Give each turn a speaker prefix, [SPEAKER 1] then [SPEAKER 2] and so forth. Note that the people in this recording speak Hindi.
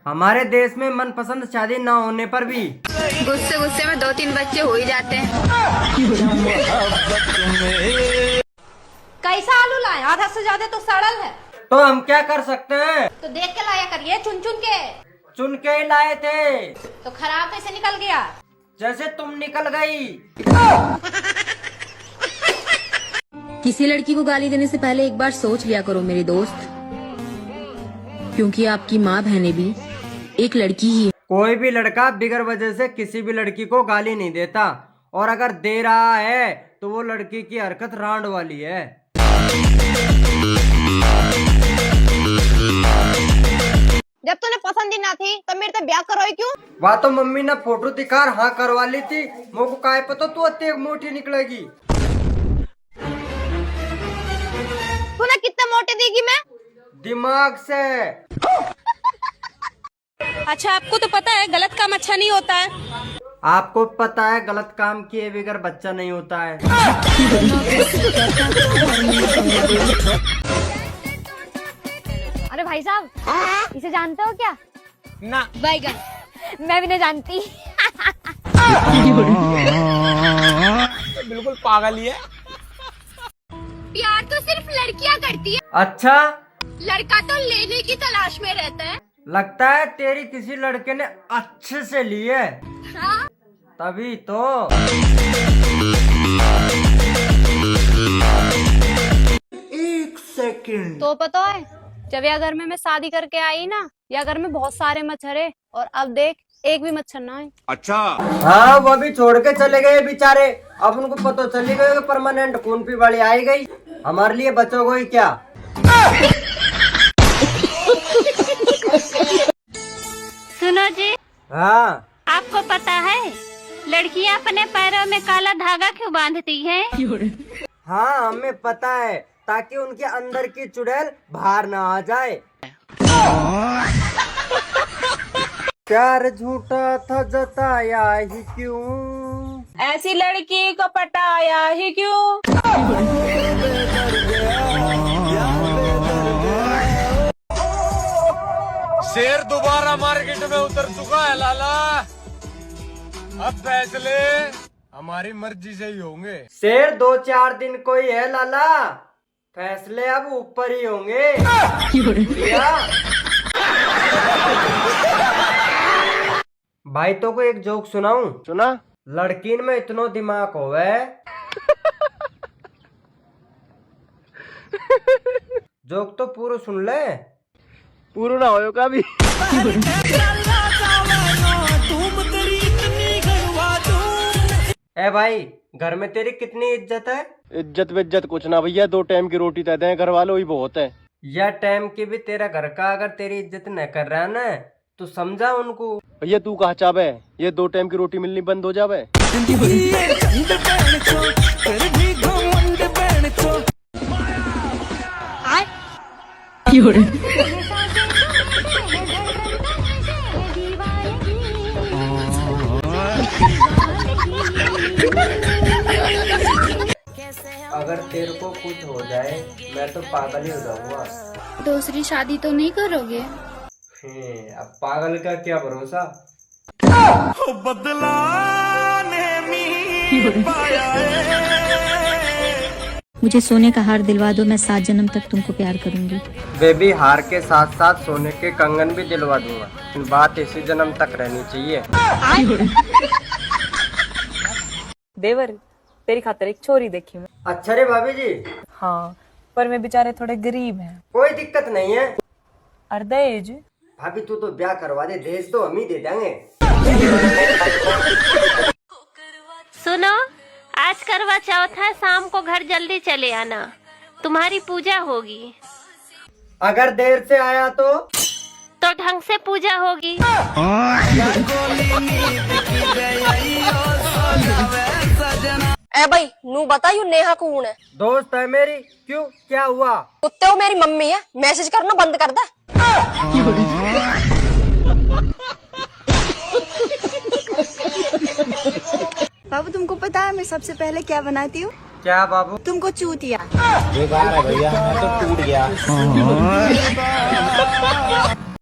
[SPEAKER 1] हमारे देश में मनपसंद शादी न होने पर भी
[SPEAKER 2] गुस्से गुस्से में 2-3 बच्चे हो ही जाते हैं।
[SPEAKER 3] कैसा आलू लाए? आधा से ज्यादा तो सड़ल है।
[SPEAKER 1] तो हम क्या कर सकते हैं?
[SPEAKER 3] तो देख के लाया करिए, चुन चुन के।
[SPEAKER 1] चुन के ही लाए थे।
[SPEAKER 3] तो खराब कैसे निकल गया?
[SPEAKER 1] जैसे तुम निकल गई।
[SPEAKER 4] किसी लड़की को गाली देने से पहले एक बार सोच लिया करो मेरे दोस्त, क्योंकि आपकी माँ बहने भी एक लड़की ही है।
[SPEAKER 1] कोई भी लड़का बिगर वजह से किसी भी लड़की को गाली नहीं देता, और अगर दे रहा है तो वो लड़की की हरकत रांड वाली है।
[SPEAKER 3] जब तूने पसंद ही ना थी तो मेरे से ब्याह करोई क्यों?
[SPEAKER 1] वह तो मम्मी ने फोटो दिखा हाँ करवा ली थी। मुझको काय पता तू अत्ते मोटी निकलेगी।
[SPEAKER 3] तूने कितने मोटे देगी मैं?
[SPEAKER 1] दिमाग से।
[SPEAKER 3] अच्छा, आपको तो पता है गलत काम अच्छा नहीं होता है।
[SPEAKER 1] आपको पता है गलत काम किए बगैर बच्चा नहीं होता है।
[SPEAKER 3] अरे भाई साहब, इसे जानते हो क्या?
[SPEAKER 1] ना।
[SPEAKER 3] बैगन। मैं भी नहीं जानती।
[SPEAKER 1] बिल्कुल पागल ही है।
[SPEAKER 2] प्यार तो सिर्फ लड़कियां करती है।
[SPEAKER 1] अच्छा,
[SPEAKER 2] लड़का तो लेने की तलाश में रहता है।
[SPEAKER 1] लगता है तेरी किसी लड़के ने अच्छे से ली है।
[SPEAKER 2] हाँ?
[SPEAKER 1] तभी तो। एक सेकंड।
[SPEAKER 3] तो पता है, जब यह घर में मैं शादी करके आई ना, या घर में बहुत सारे मच्छर है, और अब देख एक भी मच्छर ना है।
[SPEAKER 5] अच्छा।
[SPEAKER 1] हाँ, वो भी छोड़ के चले गए बेचारे। अब उनको पता चली गई परमानेंट खून की बाड़ी आई गई। हमारे लिए बचोगे ही क्या?
[SPEAKER 6] सुनो जी,
[SPEAKER 1] हाँ,
[SPEAKER 6] आपको पता है लड़कियां अपने पैरों में काला धागा क्यों बांधती हैं?
[SPEAKER 1] हाँ हमें पता है, ताकि उनके अंदर की चुड़ैल बाहर ना आ जाए। प्यार झूठा था जताया ही क्यों?
[SPEAKER 3] ऐसी लड़की को पटाया ही क्यों?
[SPEAKER 5] शेर दोबारा मार्केट में उतर चुका है लाला। अब फैसले हमारी मर्जी से ही होंगे।
[SPEAKER 1] शेर 2-4 दिन कोई है लाला, फैसले अब ऊपर ही होंगे। भाई तो को एक जोक सुनाऊं? सुना। लड़कीन में इतना दिमाग होवे। जोक तो पूरा सुन ले। पूरा ना हो का भी। ए भाई, घर में तेरी कितनी इज्जत है?
[SPEAKER 7] इज्जत विज्जत कुछ ना भैया, 2 टाइम की रोटी देते हैं घर वालों ही बहुत है।
[SPEAKER 1] या टाइम की भी तेरा घर का अगर तेरी इज्जत न कर रहा है ना, तो समझा उनको।
[SPEAKER 7] भैया तू कहा चाहे ये 2 टाइम की रोटी मिलनी बंद हो जावे।
[SPEAKER 1] अगर तेरे को कुछ हो जाए मैं तो पागल ही हो जाऊंगा।
[SPEAKER 2] दूसरी शादी तो नहीं करोगे?
[SPEAKER 1] अब पागल का क्या भरोसा।
[SPEAKER 4] मुझे सोने का हार दिलवा दो, मैं 7 जन्म तक तुमको प्यार करूंगी।
[SPEAKER 1] बेबी, हार के साथ साथ सोने के कंगन भी दिलवा दूंगा, लेकिन बात इसी जन्म तक रहनी चाहिए।
[SPEAKER 8] देवर, तेरी खातिर एक छोरी देखी मैं।
[SPEAKER 1] अच्छा रे भाभी जी।
[SPEAKER 8] हाँ, पर मैं बेचारे थोड़े गरीब हैं।
[SPEAKER 1] कोई दिक्कत नहीं है।
[SPEAKER 8] दहेज?
[SPEAKER 1] भाभी तू तो ब्याह करवा दे, दहेज तो हम ही दे देंगे।
[SPEAKER 6] सुनो, आज करवा चौथ है, शाम को घर जल्दी चले आना, तुम्हारी पूजा होगी।
[SPEAKER 1] अगर देर से आया तो
[SPEAKER 6] ढंग से पूजा होगी।
[SPEAKER 3] ए भाई, नू बताइयो नेहा कौन है?
[SPEAKER 1] दोस्त है मेरी। क्यों, क्या हुआ?
[SPEAKER 3] कुत्ते हो मेरी मम्मी है, मैसेज करना बंद कर दे।
[SPEAKER 9] बाबू तुमको पता है मैं सबसे पहले क्या बनाती हूँ?
[SPEAKER 1] क्या बाबू?
[SPEAKER 9] तुमको चूतिया।
[SPEAKER 1] भैया मैं तो टूट गया।